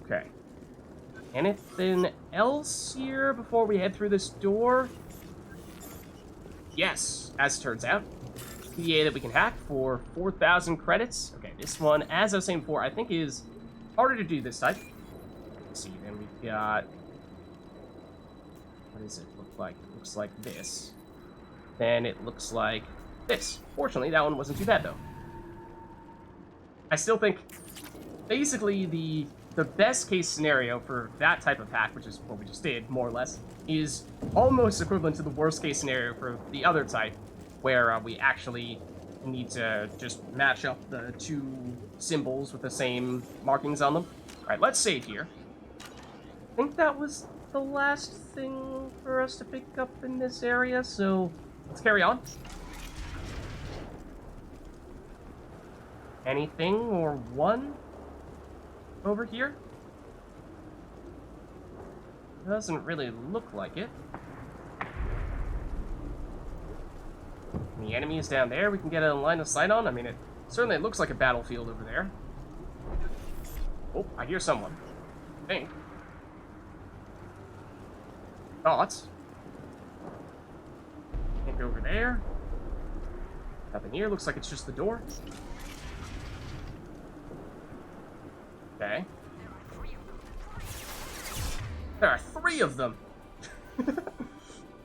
Okay. Anything else here before we head through this door? Yes, as it turns out. PDA that we can hack for 4,000 credits. Okay, this one, as I was saying before, I think is harder to do this type. Let's see, then we've got... What does it look like? It looks like this. Then it looks like this. Fortunately, that one wasn't too bad, though. I still think, basically, the best case scenario for that type of hack, which is what we just did, more or less, is almost equivalent to the worst case scenario for the other type, where we actually need to just match up the two symbols with the same markings on them. Alright, let's save here. I think that was the last thing for us to pick up in this area, so let's carry on. Anything or one over here? Doesn't really look like it. The enemy is down there we can get a line of sight on. I mean, it certainly looks like a battlefield over there. Oh, I hear someone. I think. Thoughts. Think over there. Nothing here. Looks like it's just the door. Okay. There are 3 of them.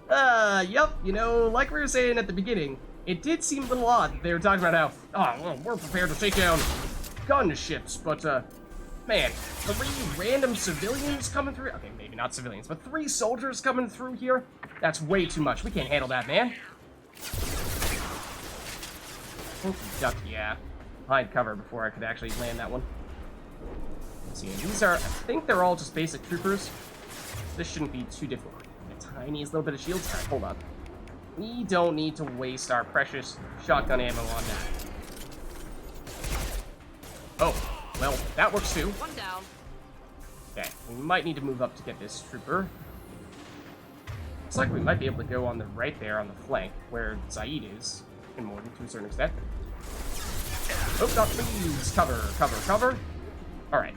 Yep, you know, like we were saying at the beginning, it did seem a little odd. They were talking about how, oh, well, we're prepared to take down gunships, but, man, 3 random civilians coming through? Okay, maybe not civilians, but 3 soldiers coming through here? That's way too much. We can't handle that, man. Oh, duck, yeah. Behind cover before I could actually land that one. Let's see, these are, I think they're all just basic troopers. This shouldn't be too difficult. The tiniest little bit of shields. Alright, hold up. We don't need to waste our precious shotgun ammo on that. Oh, well, that works too. One down. Okay, we might need to move up to get this trooper. Looks like we might be able to go on the right there on the flank, where Zaid is, and more than to a certain extent. Oh, not please. Cover, cover, cover. Alright.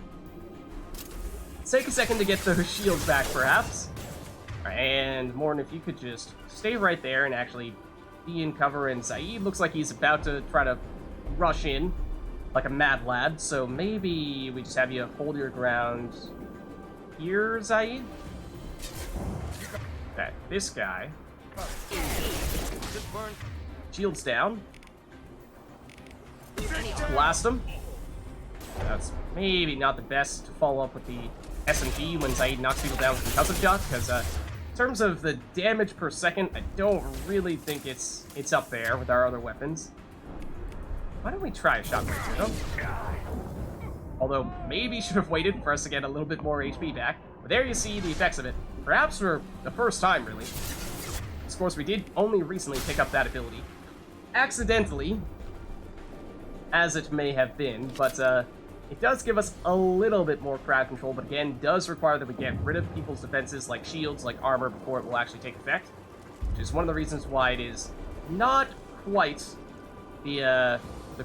Let's take a second to get those shields back, perhaps. And Morton, if you could just stay right there and actually be in cover. And Zaid looks like he's about to try to rush in like a mad lad. So maybe we just have you hold your ground here, Zaid. Okay, this guy. Shields down. Blast him. That's maybe not the best to follow up with the SMG when Zaid knocks people down with the concussive shot, because in terms of the damage per second, I don't really think it's up there with our other weapons. Why don't we try a shotgun through them? Although, maybe should have waited for us to get a little bit more HP back. But there you see the effects of it. Perhaps for the first time, really. Of course, we did only recently pick up that ability. Accidentally, as it may have been, but it does give us a little bit more crowd control, but again, does require that we get rid of people's defenses like shields, like armor, before it will actually take effect. Which is one of the reasons why it is not quite the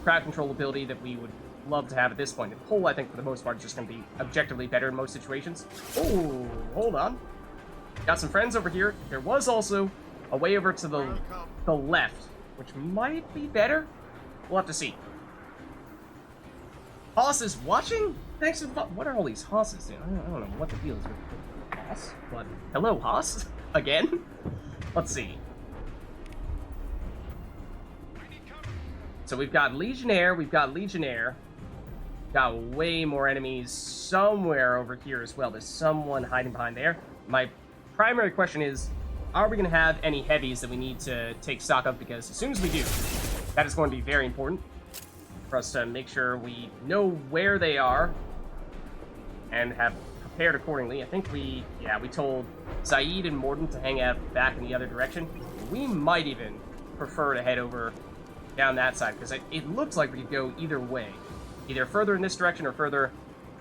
crowd control ability that we would love to have at this point. The pull, I think, for the most part, is just going to be objectively better in most situations. Oh, hold on. Got some friends over here. There was also a way over to the left, which might be better. We'll have to see. Haas is watching? Thanks for the... What are all these Haases doing? I don't know what the deal is with Haas, but... Hello, Haas? Again? Let's see. So we've got Legionnaire, got way more enemies somewhere over here as well. There's someone hiding behind there. My primary question is, are we going to have any heavies that we need to take stock of? Because as soon as we do, that is going to be very important for us to make sure we know where they are and have prepared accordingly. I think we told Zaid and Morton to hang out back in the other direction. We might even prefer to head over down that side, because it looks like we could go either way. Either further in this direction or further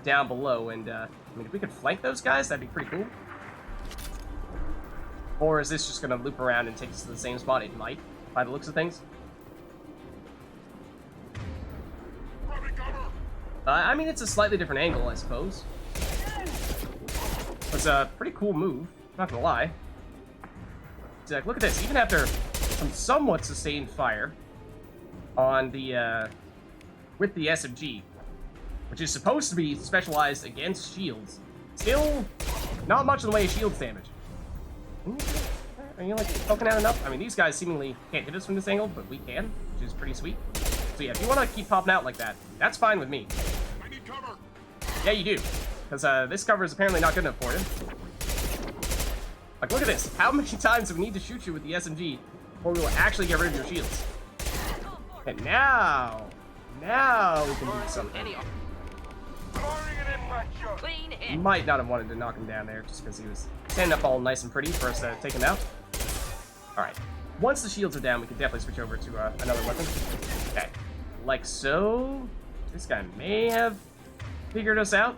down below, and I mean, if we could flank those guys, that'd be pretty cool. Or is this just going to loop around and take us to the same spot? It might, by the looks of things. I mean, it's a slightly different angle, I suppose. It was a pretty cool move, not gonna lie. Look at this, even after some somewhat sustained fire on the, with the SMG, which is supposed to be specialized against shields, still not much in the way of shields damage. Are you, like, poking out enough? I mean, these guys seemingly can't hit us from this angle, but we can, which is pretty sweet. So yeah, if you want to keep popping out like that, that's fine with me. I need cover. Yeah, you do. Because this cover is apparently not good enough for you. Like, look at this. How many times do we need to shoot you with the SMG before we will actually get rid of your shields? And now we can do something. Might not have wanted to knock him down there just because he was standing up all nice and pretty for us to take him out. Alright. Once the shields are down, we can definitely switch over to another weapon. Okay. Like so. This guy may have figured us out.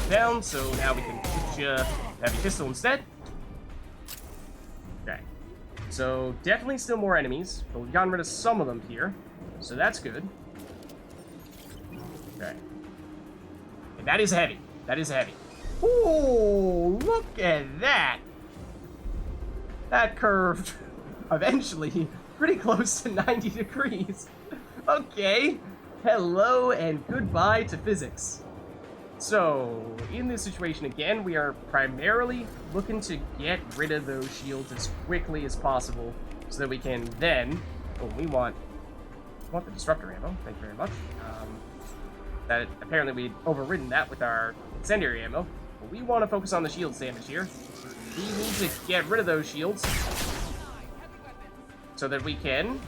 Down, so now we can put heavy pistol instead. Okay. So definitely still more enemies, but we've gotten rid of some of them here. So that's good. Okay. And that is heavy. That is heavy. Ooh, look at that. That curved eventually pretty close to 90 degrees. Okay. Hello and goodbye to physics. So, in this situation again, we are primarily looking to get rid of those shields as quickly as possible so that we can then... Oh, we want the disruptor ammo. Thank you very much. That apparently we'd overridden that with our incendiary ammo. But we want to focus on the shields damage here. We need to get rid of those shields so that we can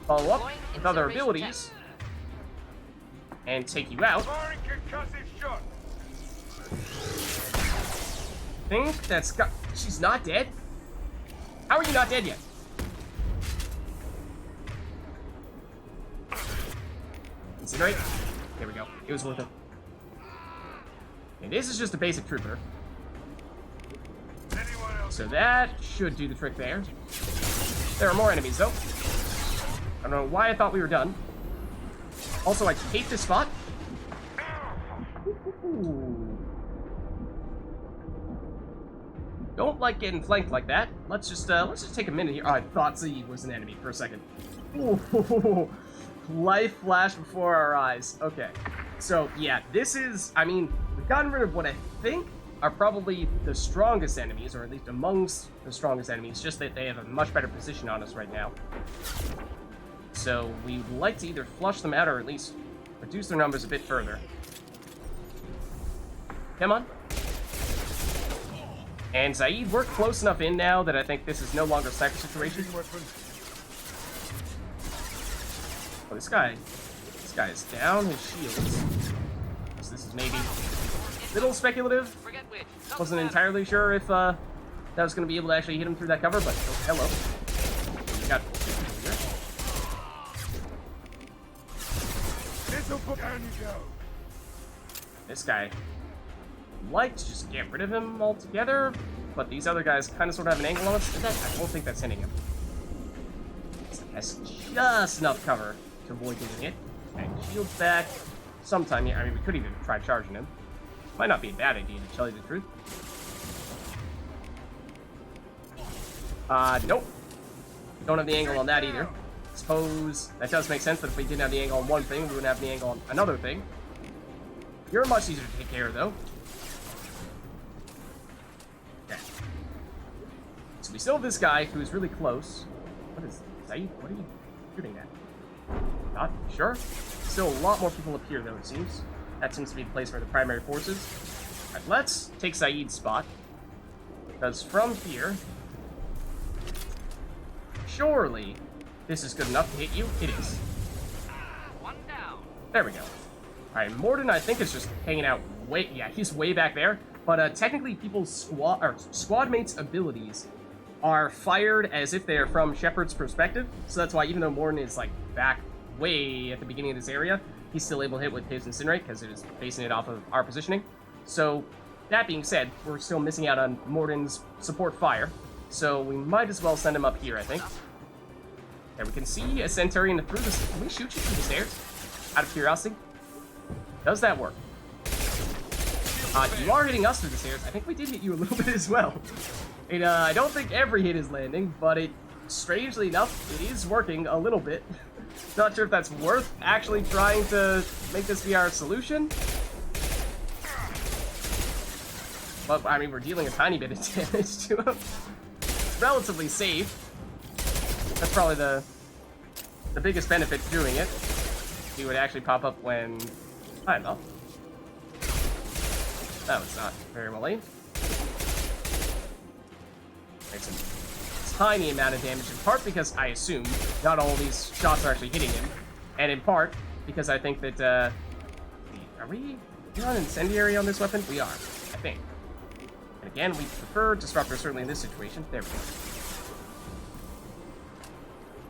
follow up with other abilities and take you out. Think that's got... She's not dead? How are you not dead yet? Incinerate? There we go. It was worth it. And this is just a basic trooper. So that should do the trick there. There are more enemies, though. I don't know why I thought we were done. Also, I hate this spot. Ooh. Don't like getting flanked like that. Let's just take a minute here. Oh, I thought Z was an enemy for a second. Ooh. Life flashed before our eyes. Okay. So, yeah, this is... I mean, we've gotten rid of what I think are probably the strongest enemies, or at least amongst the strongest enemies, just that they have a much better position on us right now. So, we'd like to either flush them out or at least reduce their numbers a bit further. Come on. And Zaid, we're close enough in now that I think this is no longer a sniper situation. Oh, this guy is down his shields. So this is maybe a little speculative. Wasn't entirely sure if that was going to be able to actually hit him through that cover, but oh, hello. We got this guy. I'd like to just get rid of him altogether, but these other guys kind of sort of have an angle on us. I don't think that's hitting him. That's just enough cover to avoid getting hit. Okay, shields back. Sometime here. I mean, we could even try charging him. Might not be a bad idea, to tell you the truth. Nope. We don't have the angle on that either. Suppose that does make sense that if we didn't have the angle on one thing, we wouldn't have the angle on another thing. You're much easier to take care of, though. Okay. So we still have this guy who's really close. What is Zaid? What are you shooting at? Not sure. Still a lot more people up here, though, it seems. That seems to be the place for the primary forces. Alright, let's take Zaid's spot. Because from here... surely this is good enough to hit you. It is. One down. There we go. Alright, Morden, I think, is just hanging out way... yeah, he's way back there. But technically, people's squad mates' abilities are fired as if they are from Shepard's perspective. So that's why, even though Morden is, like, back way at the beginning of this area, he's still able to hit with his Incinerate, because it is basing it off of our positioning. So, that being said, we're still missing out on Morden's support fire. So, we might as well send him up here, I think. There, we can see a Centurion through this. Can we shoot you through the stairs? Out of curiosity? Does that work? You are hitting us through the stairs. I think we did hit you a little bit as well. And, I don't think every hit is landing, but it, strangely enough, it is working a little bit. Not sure if that's worth actually trying to make this be our solution. But, I mean, we're dealing a tiny bit of damage to him. It's relatively safe. That's probably the biggest benefit to doing it. He would actually pop up when... I don't know. That was not very well aimed. Makes a tiny amount of damage, in part because I assume not all of these shots are actually hitting him, and in part because I think that, are we on incendiary on this weapon? We are, I think. And again, we prefer disruptor, certainly in this situation. There we go.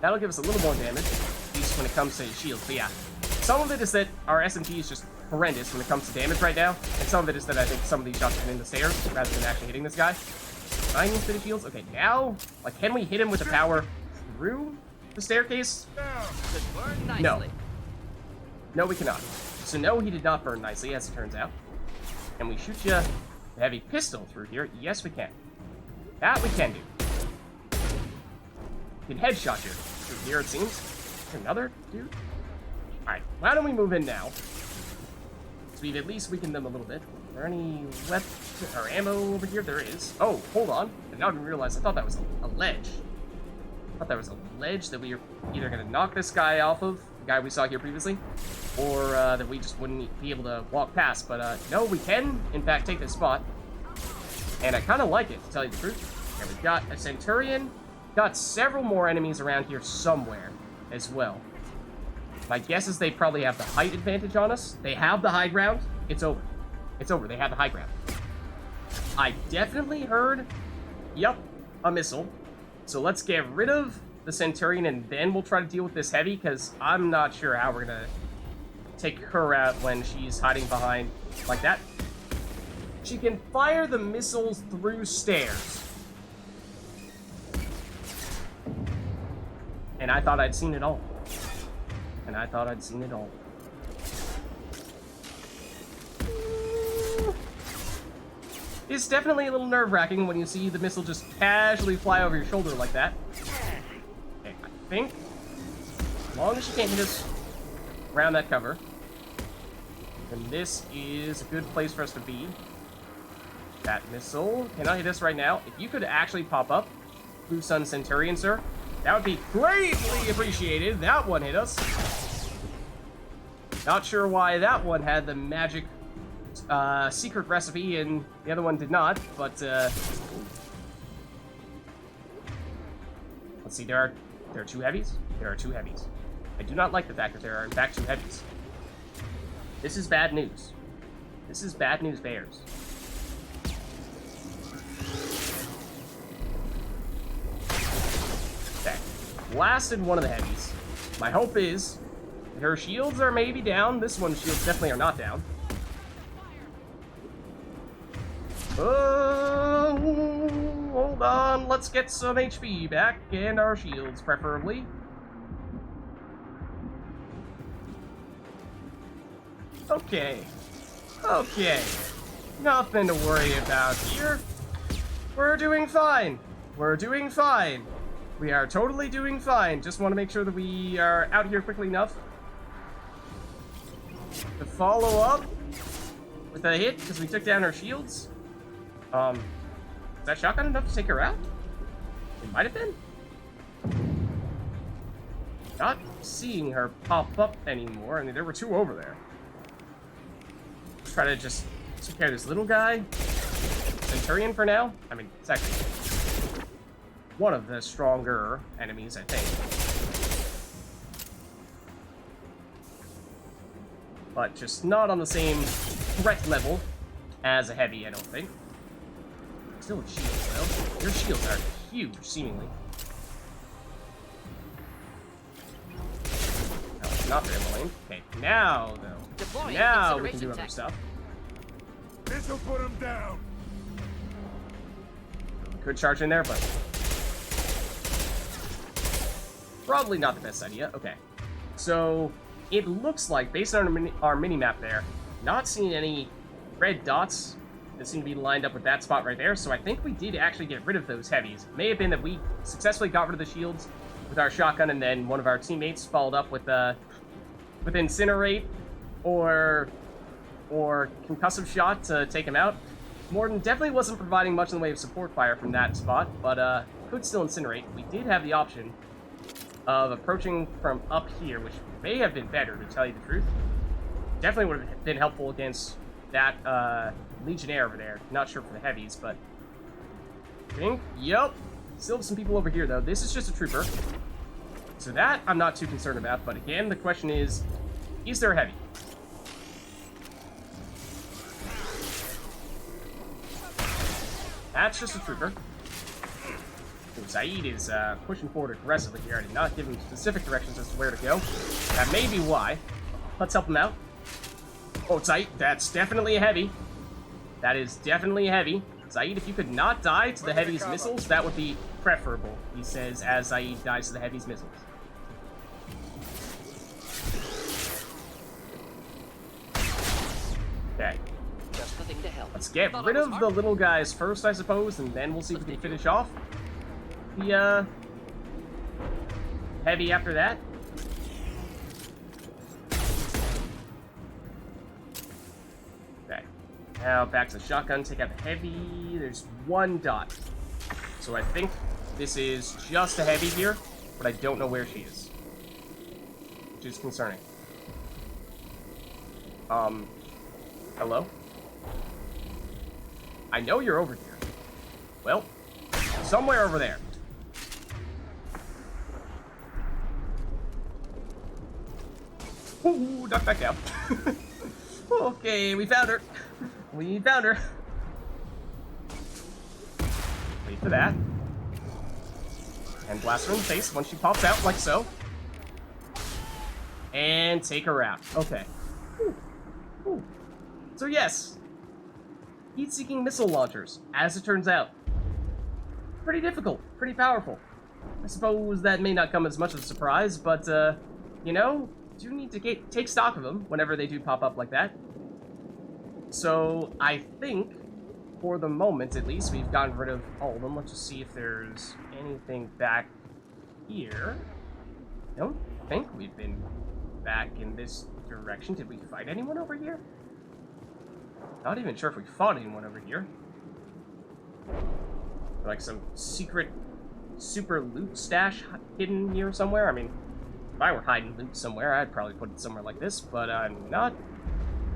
That'll give us a little more damage, at least when it comes to shields. But yeah, some of it is that our SMG is just horrendous when it comes to damage right now, and some of it is that I think some of these shots are in the stairs rather than actually hitting this guy. 9 infinite shields. Okay, now, like, can we hit him with the power through the staircase? No. No, we cannot. So no, he did not burn nicely, as it turns out. Can we shoot you a heavy pistol through here? Yes, we can. That we can do. We can headshot you through here, it seems. Another dude? Alright, why don't we move in now? So we've at least weakened them a little bit. Is there any weapons or ammo over here? There is. Oh, hold on. I now didn't realize. I thought that was a ledge. I thought that was a ledge that we were either going to knock this guy off of, the guy we saw here previously, or that we just wouldn't be able to walk past. But no, we can, in fact, take this spot. And I kind of like it, to tell you the truth. And we've got a Centurion. Got several more enemies around here somewhere as well. My guess is they probably have the height advantage on us. They have the high ground. It's over. It's over. They have the high ground. I definitely heard, yep, a missile. So let's get rid of the Centurion and then we'll try to deal with this heavy, because I'm not sure how we're going to take her out when she's hiding behind like that. She can fire the missiles through stairs. And I thought I'd seen it all. And I thought I'd seen it all. It's definitely a little nerve-wracking when you see the missile just casually fly over your shoulder like that. Okay, I think, as long as she can't hit us around that cover, then this is a good place for us to be. That missile cannot hit us right now. If you could actually pop up, Blue Sun Centurion, sir, that would be greatly appreciated. That one hit us. Not sure why that one had the magic secret recipe and the other one did not, but let's see, there are 2 heavies. There are 2 heavies. I do not like the fact that there are in fact 2 heavies. This is bad news. This is bad news bears. Okay, blasted one of the heavies. My hope is that her shields are maybe down. This one's shields definitely are not down. Oh, hold on. Let's get some HP back and our shields, preferably. Okay. Okay. Nothing to worry about here. We're doing fine. We're doing fine. We are totally doing fine. Just want to make sure that we are out here quickly enough to follow up with a hit, because we took down her shields. Is that shotgun enough to take her out? It might have been. Not seeing her pop up anymore. I mean, there were 2 over there. Let's try to just take care of this little guy. Centurion for now. I mean, it's actually one of the stronger enemies, I think. But just not on the same threat level as a heavy, I don't think. Still with shields, though. Your shields are huge, seemingly. No, it's not very well aimed. Okay, now, though. Deploying Now we can do incineration other tech. stuff. This'll put him down. Could charge in there, but probably not the best idea. Okay, so it looks like, based on our mini-map there, not seeing any red dots that seem to be lined up with that spot right there, so I think we did actually get rid of those heavies. It may have been that we successfully got rid of the shields with our shotgun, and then one of our teammates followed up with Incinerate or Concussive Shot to take him out. Morton definitely wasn't providing much in the way of support fire from that spot, but could still Incinerate. We did have the option of approaching from up here, which may have been better, to tell you the truth. Definitely would have been helpful against that Legionnaire over there. Not sure for the heavies, but I think, yep. Still have some people over here, though. This is just a trooper. So that I'm not too concerned about, but again, the question is there a heavy? That's just a trooper. Zaid is pushing forward aggressively here. I did not give him specific directions as to where to go. That may be why. Let's help him out. Oh, Zaid, that's definitely a heavy. That is definitely a heavy. Zaid, if you could not die to the heavy's missiles, that would be preferable, he says, as Zaid dies to the heavy's missiles. Okay. Just the thing to help. Let's get rid of the little guys first, I suppose, and then we'll see if we can finish off the heavy after that. Okay. Now back to the shotgun, take out the heavy. There's one dot. So I think this is just a heavy here, but I don't know where she is, which is concerning. Hello? I know you're over here. Well, somewhere over there. Ooh, duck back down. Okay, we found her. We found her. Wait for that. And blast her in the face once she pops out, like so. And take her out. Okay. Ooh. Ooh. So yes, heat-seeking missile launchers, as it turns out. Pretty difficult, pretty powerful. I suppose that may not come as much of a surprise, but, you know, do need to take stock of them whenever they do pop up like that. So, I think, for the moment at least, we've gotten rid of all of them. Let's just see if there's anything back here. I don't think we've been back in this direction. Did we fight anyone over here? Not even sure if we fought anyone over here. Like some secret super loot stash hidden here somewhere. I mean, if I were hiding loot somewhere, I'd probably put it somewhere like this, but I'm not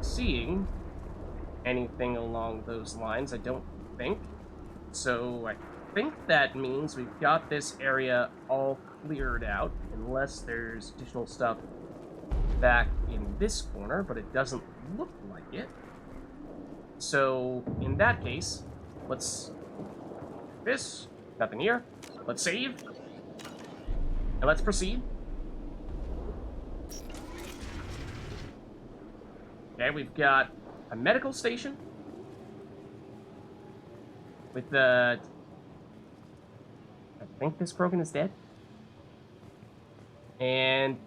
seeing anything along those lines, I don't think. So I think that means we've got this area all cleared out, unless there's additional stuff back in this corner, but it doesn't look like it. So, in that case, let's do this. Nothing here. Let's save. And let's proceed. Okay, we've got a medical station. With the... I think this Krogan is dead. And...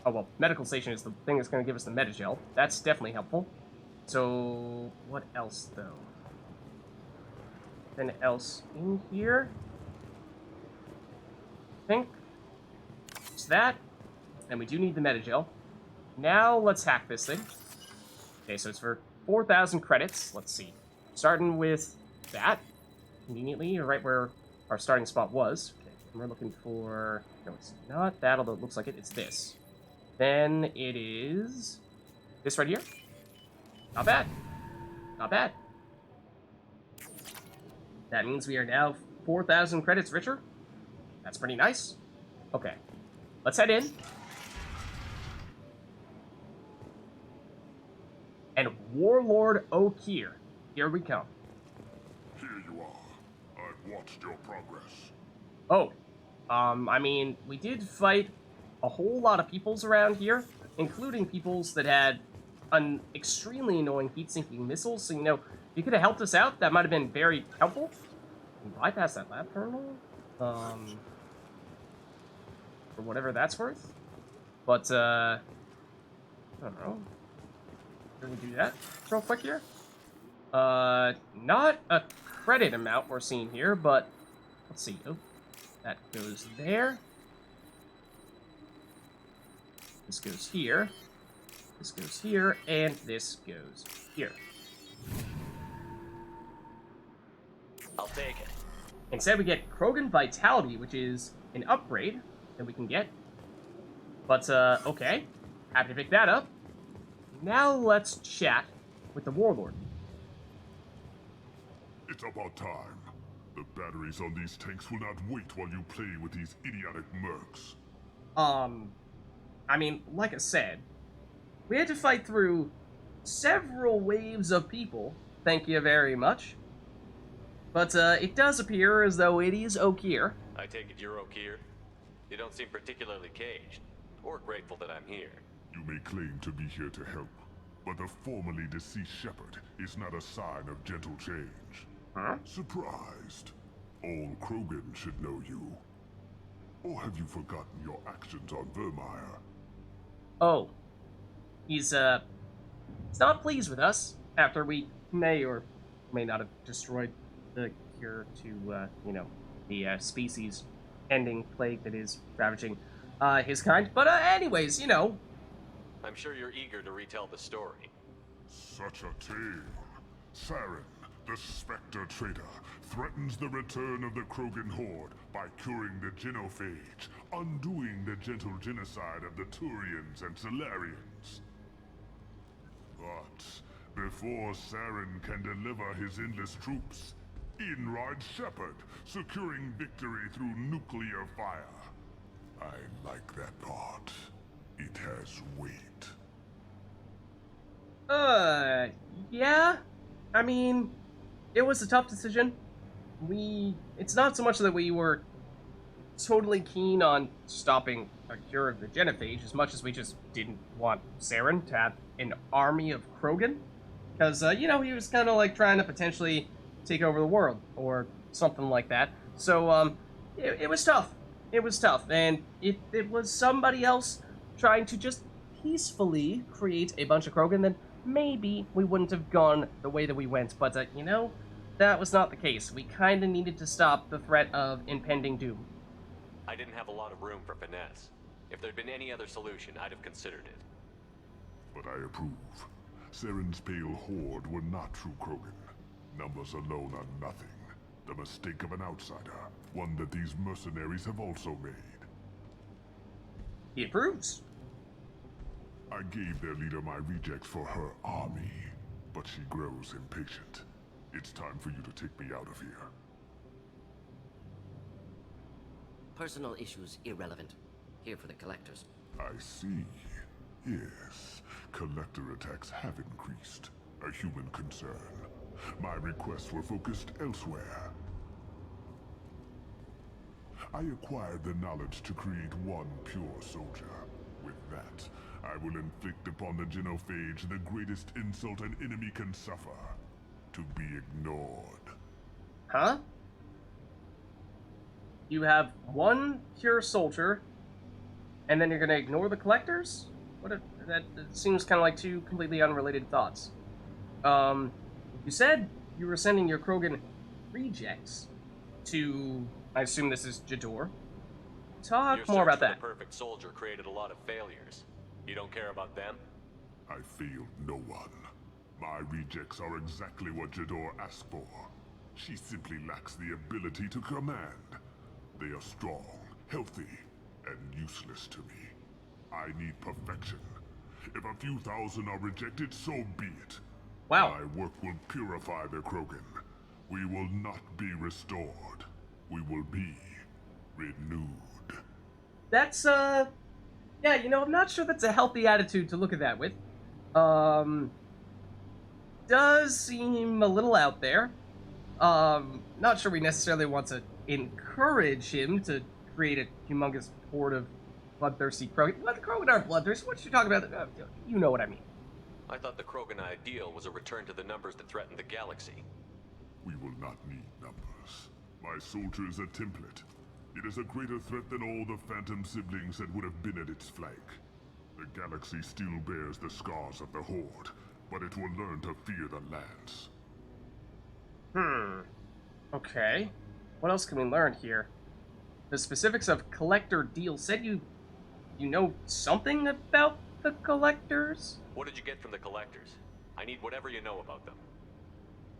oh, well, medical station is the thing that's going to give us the Metagel. That's definitely helpful. So, what else, though? Anything else in here? I think it's that. And we do need the Metagel. Now, let's hack this thing. Okay, so it's for 4,000 credits. Let's see. Starting with that. Conveniently, right where our starting spot was. Okay, and we're looking for... no, it's not that, although it looks like it. It's this. Then it is... this right here. Not bad. Not bad. That means we are now 4,000 credits richer. That's pretty nice. Okay. Let's head in. And Warlord O'Keir. Here we come. Here you are. I've watched your progress. Oh. I mean, we did fight a whole lot of peoples around here, including peoples that had an extremely annoying heat-sinking missile, so, you know, if you could have helped us out, that might have been very helpful. Bypass that lab terminal, for whatever that's worth. But, I don't know. Can we do that real quick here? Not a credit amount we're seeing here, but let's see. Oh, that goes there. This goes here. This goes here, and this goes here. I'll take it. Instead, we get Krogan Vitality, which is an upgrade that we can get. But, okay. Happy to pick that up. Now let's chat with the Warlord. It's about time. The batteries on these tanks will not wait while you play with these idiotic mercs. I mean, like I said, we had to fight through several waves of people, thank you very much. But, it does appear as though it is Okier. I take it you're Okier? You don't seem particularly caged, or grateful that I'm here. You may claim to be here to help, but the formerly deceased Shepard is not a sign of gentle change. Huh? Surprised? All Krogan should know you. Or have you forgotten your actions on Vermeer? Oh. He's not pleased with us after we may or may not have destroyed the cure to, the species-ending plague that is ravaging his kind. But, anyways, I'm sure you're eager to retell the story. Such a tale. Saren, the Spectre traitor, threatens the return of the Krogan horde by curing the genophage, undoing the gentle genocide of the Turians and Solarians. But before Saren can deliver his endless troops, in rides Shepard, securing victory through nuclear fire. I like that part. It has weight. Yeah. I mean, it was a tough decision. It's not so much that we were totally keen on stopping a cure of the genophage, as much as we just didn't want Saren to have an army of Krogan. Because, he was kind of like trying to potentially take over the world, or something like that. So, it was tough. It was tough, and if it was somebody else trying to just peacefully create a bunch of Krogan, then maybe we wouldn't have gone the way that we went. But, that was not the case. We kind of needed to stop the threat of impending doom. I didn't have a lot of room for finesse. If there'd been any other solution, I'd have considered it. But I approve. Saren's pale horde were not true Krogan. Numbers alone are nothing. The mistake of an outsider. One that these mercenaries have also made. He approves. I gave their leader my rejects for her army, but she grows impatient. It's time for you to take me out of here. Personal issues irrelevant. Here for the collectors. I see. Yes, collector attacks have increased. A human concern. My requests were focused elsewhere. I acquired the knowledge to create one pure soldier. With that, I will inflict upon the genophage the greatest insult an enemy can suffer. To be ignored. Huh? You have one pure soldier, and then you're gonna ignore the collectors? That seems kind of like two completely unrelated thoughts. You said you were sending your Krogan rejects to, I assume this is Jador. Talk Your more search about for that. The perfect soldier created a lot of failures. You don't care about them? I failed no one. My rejects are exactly what Jador asked for. She simply lacks the ability to command. They are strong, healthy, and useless to me. I need perfection. If a few thousand are rejected, so be it. Wow. My work will purify the Krogan. We will not be restored. We will be renewed. That's, yeah, I'm not sure that's a healthy attitude to look at that with. Does seem a little out there. Not sure we necessarily want to encourage him to create a humongous horde of bloodthirsty Krogan. What, the Krogan aren't bloodthirsty? What you talking about? You know what I mean. I thought the Krogan ideal was a return to the numbers that threatened the galaxy. We will not need numbers. My soldier is a template. It is a greater threat than all the Phantom siblings that would have been at its flank. The galaxy still bears the scars of the Horde, but it will learn to fear the Lance. Okay. What else can we learn here? The specifics of collector deal said you know something about the collectors? What did you get from the collectors? I need whatever you know about them.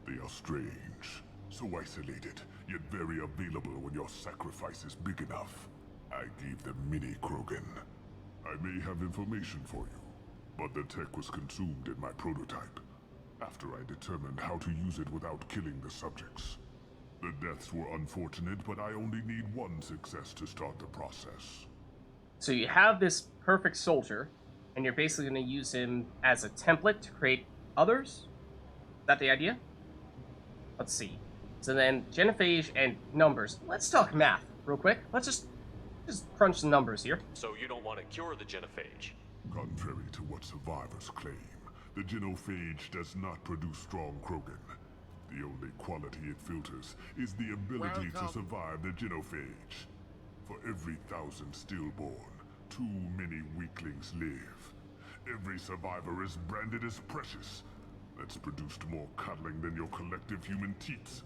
They are strange, so isolated, yet very available when your sacrifice is big enough. I gave them mini Krogan. I may have information for you, but the tech was consumed in my prototype, after I determined how to use it without killing the subjects. The deaths were unfortunate, but I only need one success to start the process. So you have this perfect soldier, and you're basically going to use him as a template to create others? Is that the idea? Let's see. So then, genophage and numbers. Let's talk math real quick. Let's just crunch the numbers here. So you don't want to cure the genophage? Contrary to what survivors claim, the genophage does not produce strong Krogan. The only quality it filters is the ability to survive the genophage. For every 1,000 stillborn, too many weaklings live. Every survivor is branded as precious. That's produced more cuddling than your collective human teats.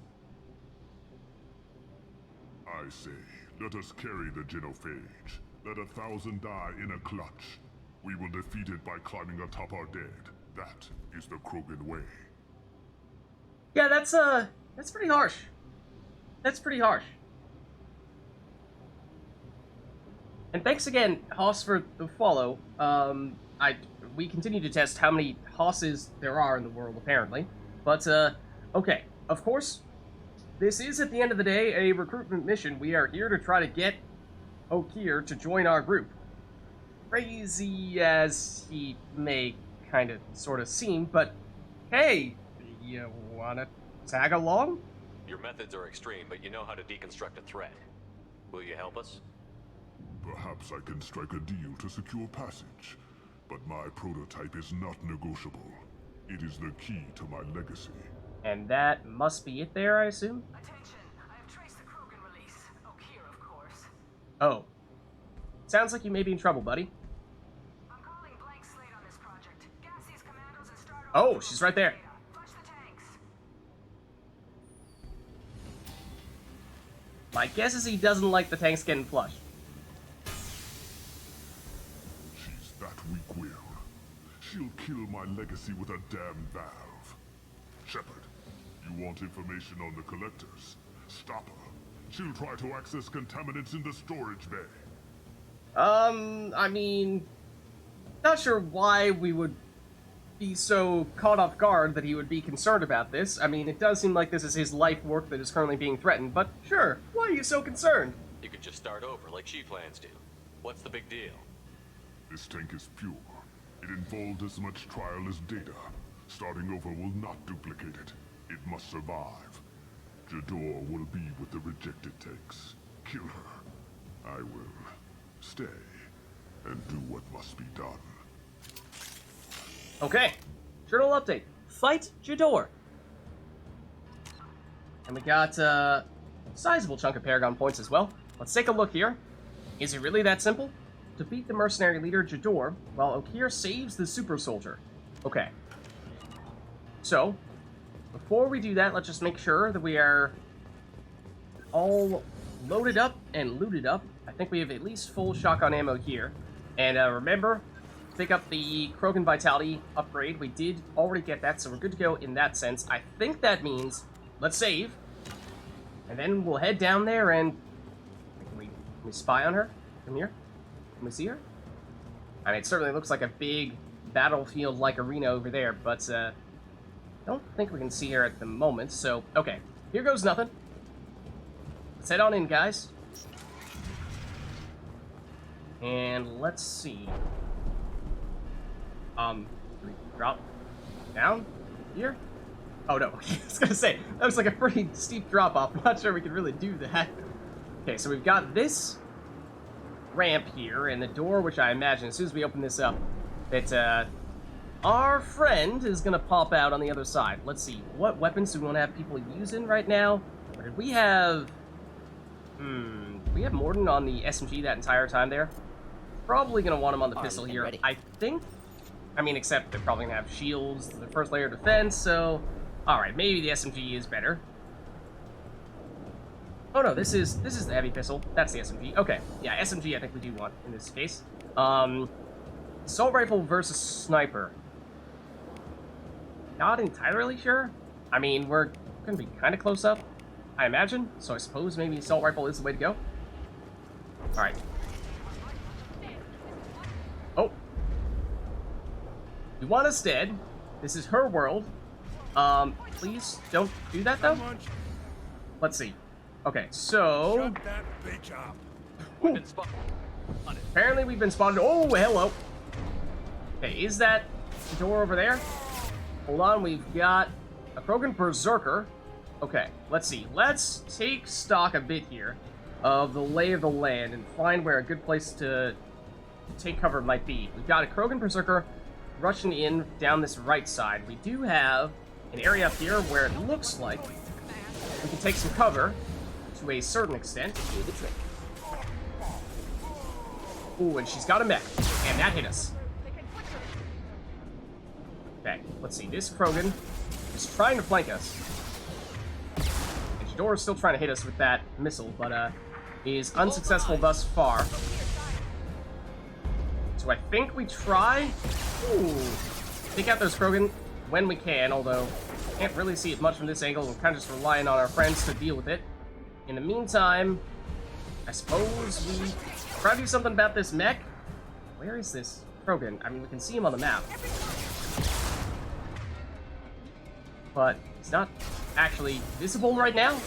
I say, let us carry the genophage. Let 1,000 die in a clutch. We will defeat it by climbing atop our dead. That is the Krogan way. Yeah, that's pretty harsh. That's pretty harsh. And thanks again, Hoss, for the follow. We continue to test how many Hosses there are in the world, apparently. But, okay. Of course, this is, at the end of the day, a recruitment mission. We are here to try to get Okeer to join our group. Crazy as he may kind of sort of seem, but hey, you wanna tag along? Your methods are extreme, but you know how to deconstruct a threat. Will you help us? Perhaps I can strike a deal to secure passage. But my prototype is not negotiable. It is the key to my legacy. And that must be it there, I assume? Attention, I have traced the Krogan release. Okeer, of course. Oh. Sounds like you may be in trouble, buddy. I'm calling blank slate on this project. Gas these commandos and start Oh, she's right there. Flush the tanks. My guess is he doesn't like the tanks getting flushed. She's that weak-willed. She'll kill my legacy with a damn valve. Shepard, you want information on the collectors? Stop her. She'll try to access contaminants in the storage bay. I mean, not sure why we would be so caught off guard that he would be concerned about this. I mean, it does seem like this is his life work that is currently being threatened, but sure, why are you so concerned? You could just start over like she plans to. What's the big deal? This tank is pure. It involved as much trial as data. Starting over will not duplicate it. It must survive. Jador will be with the rejected tanks. Kill her. I will stay and do what must be done. Okay, journal update. Fight Jador. And we got a sizable chunk of Paragon points as well. Let's take a look here. Is it really that simple? Defeat the mercenary leader Jador, while Okeer saves the super soldier. Okay. So, before we do that, let's just make sure that we are all loaded up and looted up. I think we have at least full shotgun ammo here. And remember, pick up the Krogan Vitality upgrade. We did already get that, so we're good to go in that sense. I think that means, let's save. And then we'll head down there and... Can we spy on her from here? Can we see her? I mean, it certainly looks like a big battlefield-like arena over there, but I don't think we can see her at the moment, so... Okay, here goes nothing. Let's head on in, guys. And let's see. Do we drop down here? Oh, no. I was gonna say, that was like a pretty steep drop-off. I'm not sure we can really do that. Okay, so we've got this ramp here, and the door, which I imagine, as soon as we open this up, that, our friend is gonna pop out on the other side. Let's see, what weapons do we want to have people using right now? Or did we have... did we have Morden on the SMG that entire time there? Probably gonna want him on the pistol here. Ready. I think... I mean, except they're probably gonna have shields, the first layer of defense, so... Alright, maybe the SMG is better. Oh no, this is the heavy pistol. That's the SMG. Okay, yeah, SMG I think we do want in this case. Assault rifle versus sniper. Not entirely sure. I mean, we're gonna be kind of close up, I imagine. So I suppose maybe assault rifle is the way to go. All right. Oh. You want us dead. This is her world. Please don't do that though. Let's see. Okay, so Weapon spot. apparently we've been spotted. Oh, hello. Okay, is that the door over there? Hold on, we've got a Krogan Berserker. Okay, let's see. Let's take stock a bit here of the lay of the land and find where a good place to take cover might be. We've got a Krogan Berserker rushing in down this right side. We do have an area up here where it looks like we can take some cover to a certain extent. Do the trick. Ooh, and she's got a mech, and that hit us. Okay, let's see. This Krogan is trying to flank us. And Jador is still trying to hit us with that missile, but is unsuccessful thus far. So I think we try. Ooh, take out those Krogan when we can, although can't really see it much from this angle. We're kind of just relying on our friends to deal with it. In the meantime, I suppose we try to do something about this mech. Where is this Krogan? I mean, we can see him on the map, but he's not actually visible right now.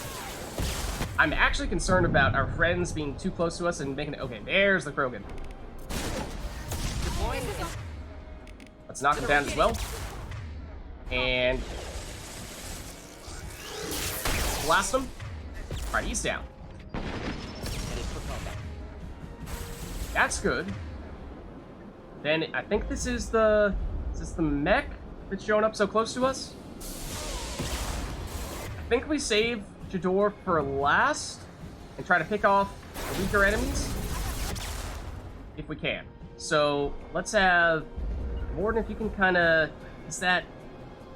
I'm actually concerned about our friends being too close to us and making it. Okay, there's the Krogan. Let's knock him down as well. And blast him. Alright, he's down. That's good. Then I think this is the mech that's showing up so close to us. I think we save Jador for last and try to pick off the weaker enemies if we can. So let's have Morden, if you can kind of, is that,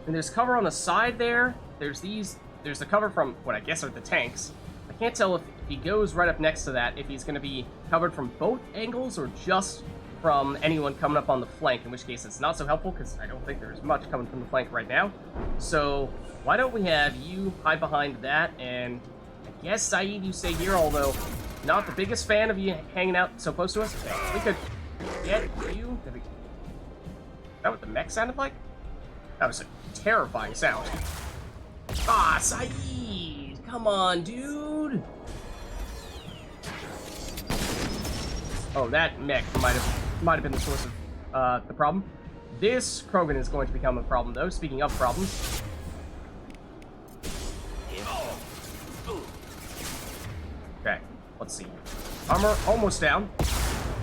and there's cover on the side there. There's the cover from what I guess are the tanks. I can't tell if he goes right up next to that, if he's going to be covered from both angles or just from anyone coming up on the flank, in which case it's not so helpful because I don't think there's much coming from the flank right now. So why don't we have you hide behind that, and I guess Saeed, you stay here, although not the biggest fan of you hanging out so close to us. We could get you. Is that what the mech sounded like? That was a terrifying sound. Ah, Saeed! Come on, dude! Oh, that mech might have been the source of the problem. This Krogan is going to become a problem, though. Speaking of problems. Okay, let's see. Armor almost down.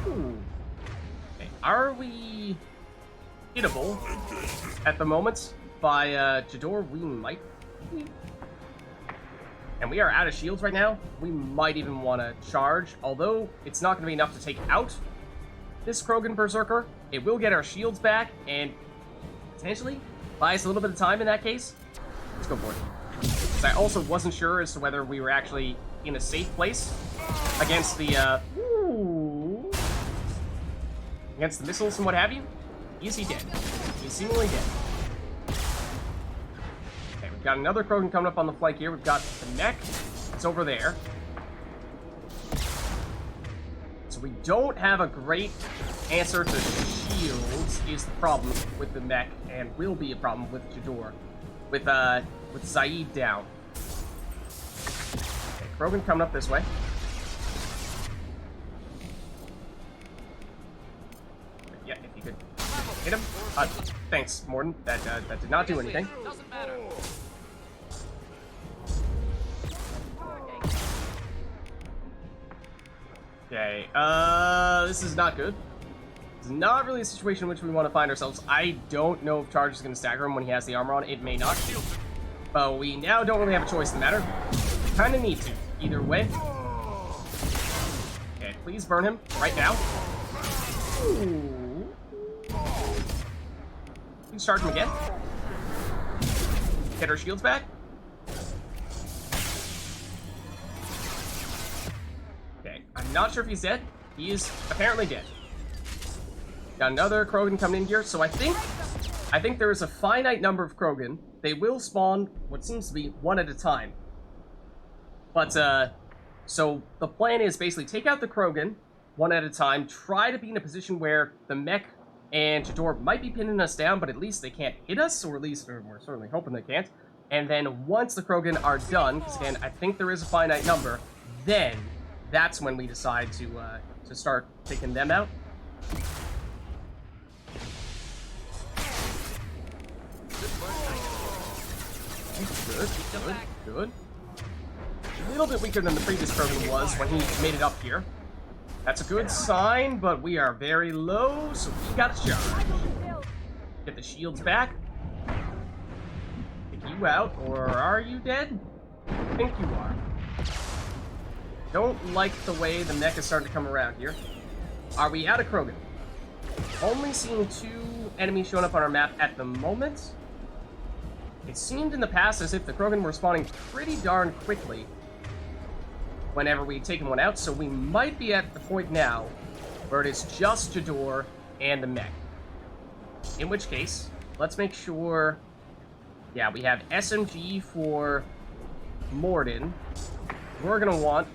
Ooh. Okay, are we hittable at the moment by Jador? We might be. And we are out of shields right now. We might even want to charge, although it's not going to be enough to take out this Krogan Berserker. It will get our shields back and potentially buy us a little bit of time in that case. Let's go for it. Because I also wasn't sure as to whether we were actually in a safe place against the against the missiles and what have you. Is he dead? He's seemingly dead. Okay, we've got another Krogan coming up on the flank here. We've got the mech. It's over there. So we don't have a great answer to shields is the problem with the mech, and will be a problem with Jador. With Saeed down. Okay, Krogan coming up this way. Yeah, if you could hit him. Thanks, Morden. That did not do anything. Doesn't matter. Okay, this is not good. It's not really a situation in which we want to find ourselves. I don't know if Charge is going to stagger him when he has the armor on. It may not. But we now don't really have a choice in the matter. We kind of need to. Either way. Okay, please burn him right now. Ooh. Please charge him again. Get our shields back. not sure if he's dead. He is apparently dead. Got another Krogan coming in here, so I think there is a finite number of Krogan. They will spawn what seems to be one at a time. But, so the plan is basically take out the Krogan one at a time, try to be in a position where the mech and Jador might be pinning us down, but at least they can't hit us, or at least we're certainly hoping they can't. And then once the Krogan are done, because again, I think there is a finite number, then that's when we decide to start taking them out. Good. A little bit weaker than the previous Krogan was when he made it up here. That's a good sign, but we are very low, so we gotta charge. Get the shields back. Take you out, or are you dead? I think you are. Don't like the way the mech is starting to come around here. Are we out of Krogan? Only seeing 2 enemies showing up on our map at the moment. It seemed in the past as if the Krogan were spawning pretty darn quickly whenever we'd taken one out, so we might be at the point now where it is just Jador and the mech. In which case, let's make sure... Yeah, we have SMG for Morden. We're gonna want to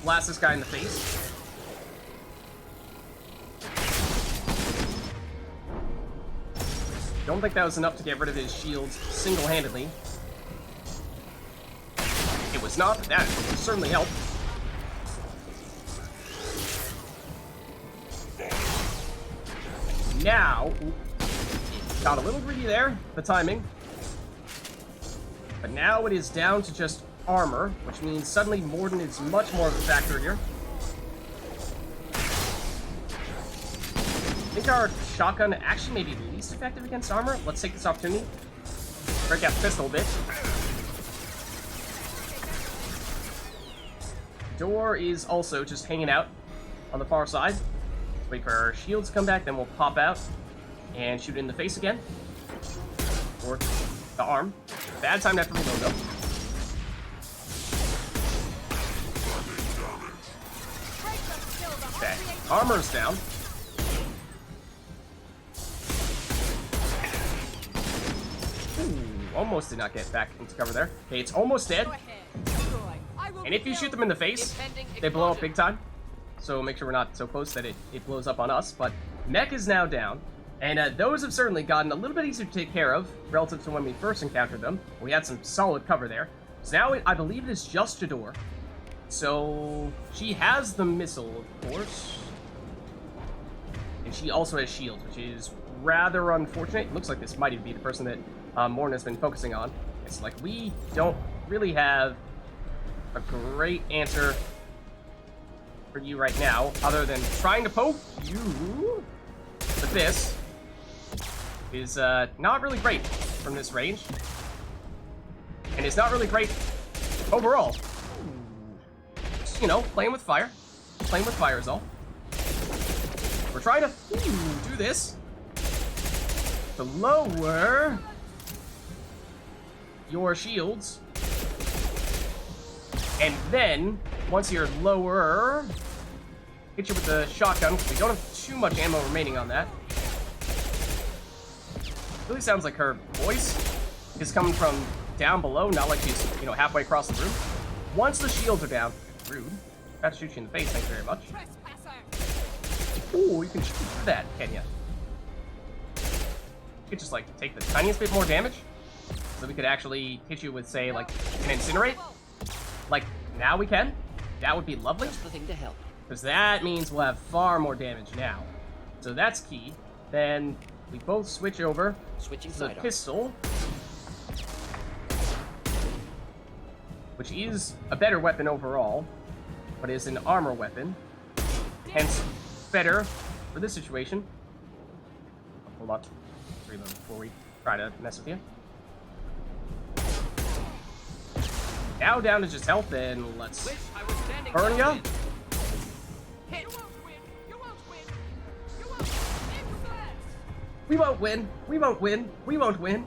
blast this guy in the face. Don't think that was enough to get rid of his shields single-handedly. It was not, but that would certainly help. Now, got a little greedy there, the timing. But now it is down to just armor, which means suddenly Morden is much more of a factor here. I think our shotgun actually may be least effective against armor. Let's take this opportunity. Break out the pistol a bit. Door is also just hanging out on the far side. Let's wait for our shields to come back, then we'll pop out and shoot it in the face again. Or the arm. Bad time to have to reload though. Okay, armor's down. Ooh, almost did not get back into cover there. Okay, it's almost dead. And if you shoot them in the face, they blow up big time. So make sure we're not so close that it blows up on us. But mech is now down. And those have certainly gotten a little bit easier to take care of relative to when we first encountered them. We had some solid cover there. So now I believe it is just Jador. So she has the missile, of course. And she also has shields, which is rather unfortunate. It looks like this might even be the person that Morden has been focusing on. It's like we don't really have a great answer for you right now, other than trying to poke you. But this is not really great from this range. And it's not really great overall. Just, you know, playing with fire. Playing with fire is all. We're trying to do this to lower your shields. And then, once you're lower, hit you with the shotgun. We don't have too much ammo remaining on that. Really sounds like her voice is coming from down below, not like she's, you know, halfway across the room. Once the shields are down, rude. About to shoot you in the face, thank you very much. Ooh, you can shoot through that, can ya? You could just, like, take the tiniest bit more damage, so we could actually hit you with, say, like, an incinerate. Like, now we can. That would be lovely. Just the thing to help. Because that means we'll have far more damage now. So that's key. Then we both switch over Switching to the sidearm. pistol. Which is a better weapon overall, but is an armor weapon. Hence, better for this situation. Hold on. Reload before we try to mess with you. Now down to just health, and let's burn ya. We won't win. We won't win. We won't win.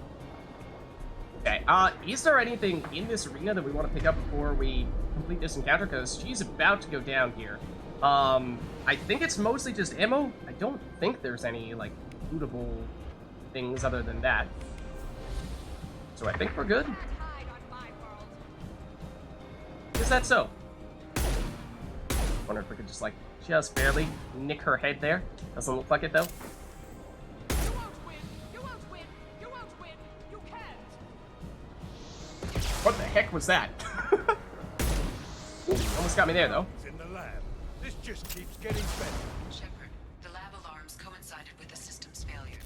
Okay. Okay, is there anything in this arena that we want to pick up before we complete this encounter? Because she's about to go down here. I think it's mostly just ammo. I don't think there's any, like, lootable things other than that. So I think we're good. Is that so? Wonder if we could just, like, just barely nick her head there. Doesn't look like it, though. You won't win! You won't win! You won't win! You can't! What the heck was that? Ooh, almost got me there, though. It's in the lab. This just keeps getting better. Shepard, the lab alarms coincided with the system's failure.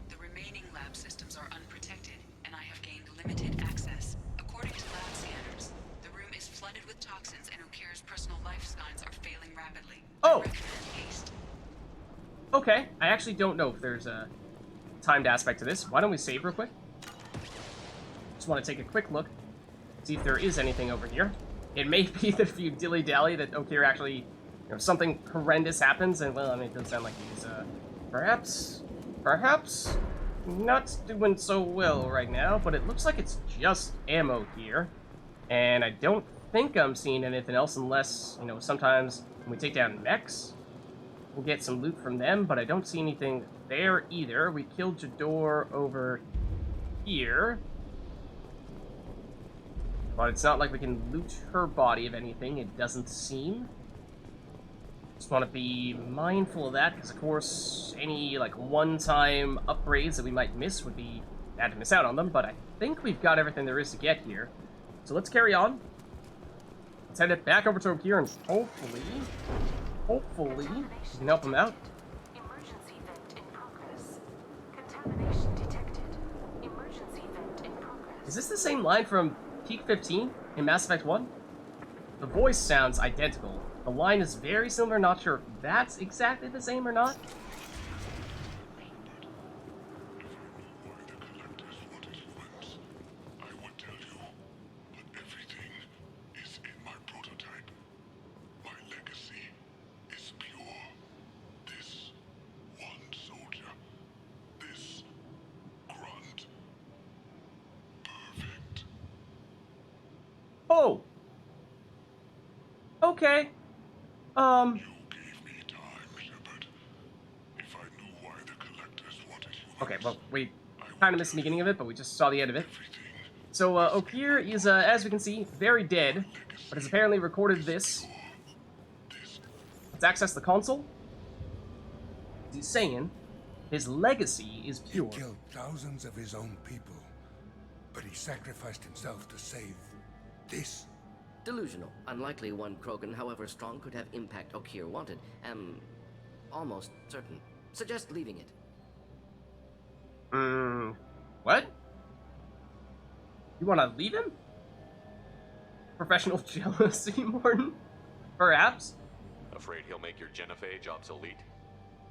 The remaining lab systems are unprotected, and I have gained limited access. According to lab scanners, the room is flooded with toxins, and Okira's personal life signs are failing rapidly. Oh. I recommend haste. Okay, I actually don't know if there's a timed aspect to this. Why don't we save real quick? Just want to take a quick look, see if there is anything over here. It may be that if you dilly-dally that Okira actually, you know, something horrendous happens, and, well, I mean, it does sound like he's, perhaps not doing so well right now, but it looks like it's just ammo here. And I don't think I'm seeing anything else unless, you know, sometimes when we take down mechs, we'll get some loot from them, but I don't see anything there either. We killed Jador over here. But it's not like we can loot her body of anything, it doesn't seem. Just want to be mindful of that, because of course, any, like, one-time upgrades that we might miss would be bad to miss out on them, but I think we've got everything there is to get here. So let's carry on. Let's head it back over to Okira, and hopefully, we can help him out. Emergency vent in progress. Contamination detected. Emergency vent in progress. Is this the same line from Peak 15 in Mass Effect 1? The voice sounds identical. The line is very similar, not sure if that's exactly the same or not. Why the collectors wanted humans, I would tell you, but everything is in my prototype. My legacy is pure. This one soldier, this grunt, perfect. Oh! Okay. You gave me time, Shepard. If I knew why the collectors wanted humans, Okay, well, we kind of missed the beginning of it, but we just saw the end of it. So, Okir is, as we can see, very dead, but has apparently recorded this. Let's access the console. He's saying his legacy is He pure. killed thousands of his own people, but he sacrificed himself to save this. Delusional. Unlikely one Krogan, however strong, could have impact Okir wanted. Am almost certain. Suggest leaving it. What? You want to leave him? Professional jealousy, Morton? Perhaps? Afraid he'll make your genophage obsolete?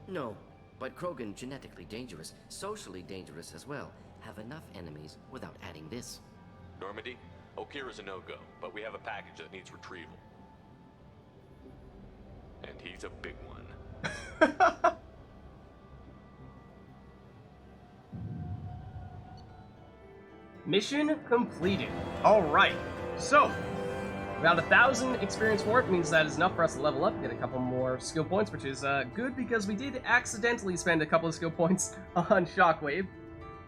No, but Krogan genetically dangerous, socially dangerous as well. Have enough enemies without adding this. Normandy, Okira's a no-go, but we have a package that needs retrieval. And he's a big one. Mission completed. Alright, so, around 1,000 experience for it means that is enough for us to level up, get a couple more skill points, which is good because we did accidentally spend a couple of skill points on Shockwave.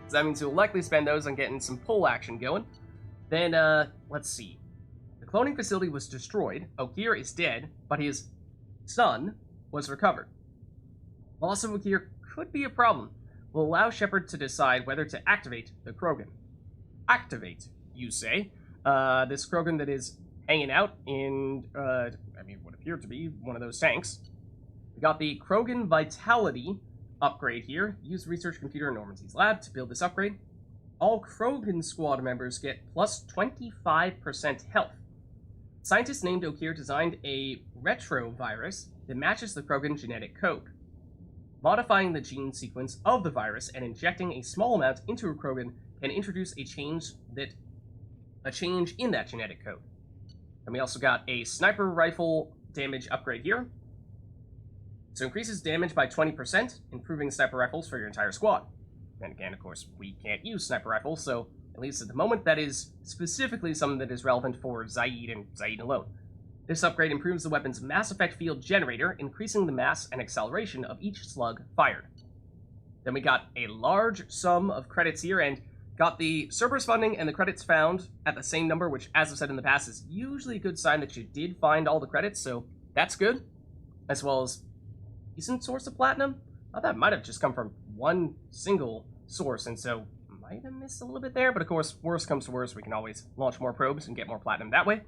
So that means we'll likely spend those on getting some pull action going. Then, let's see. The cloning facility was destroyed, Okir is dead, but his son was recovered. Loss of Okir could be a problem. We'll allow Shepard to decide whether to activate the Krogan. Activate, you say? This Krogan that is hanging out in, what appeared to be one of those tanks. We got the Krogan Vitality upgrade here. Use research computer in Normandy's lab to build this upgrade. All Krogan squad members get plus 25% health. Scientists named Okir designed a retrovirus that matches the Krogan genetic code. Modifying the gene sequence of the virus and injecting a small amount into a Krogan can introduce a change in that genetic code. And we also got a sniper rifle damage upgrade here. So increases damage by 20%, improving sniper rifles for your entire squad. And again, of course, we can't use sniper rifles, so At least at the moment, that is specifically something that is relevant for Zaid and Zaid alone. This upgrade improves the weapon's mass effect field generator, increasing the mass and acceleration of each slug fired. Then we got a large sum of credits here, and got the Cerberus funding and the credits found at the same number, which, as I've said in the past, is usually a good sign that you did find all the credits, so that's good. As well as decent source of platinum. I thought that might have just come from one single source, and so might have missed a little bit there, but of course, worst comes to worst, we can always launch more probes and get more platinum that way.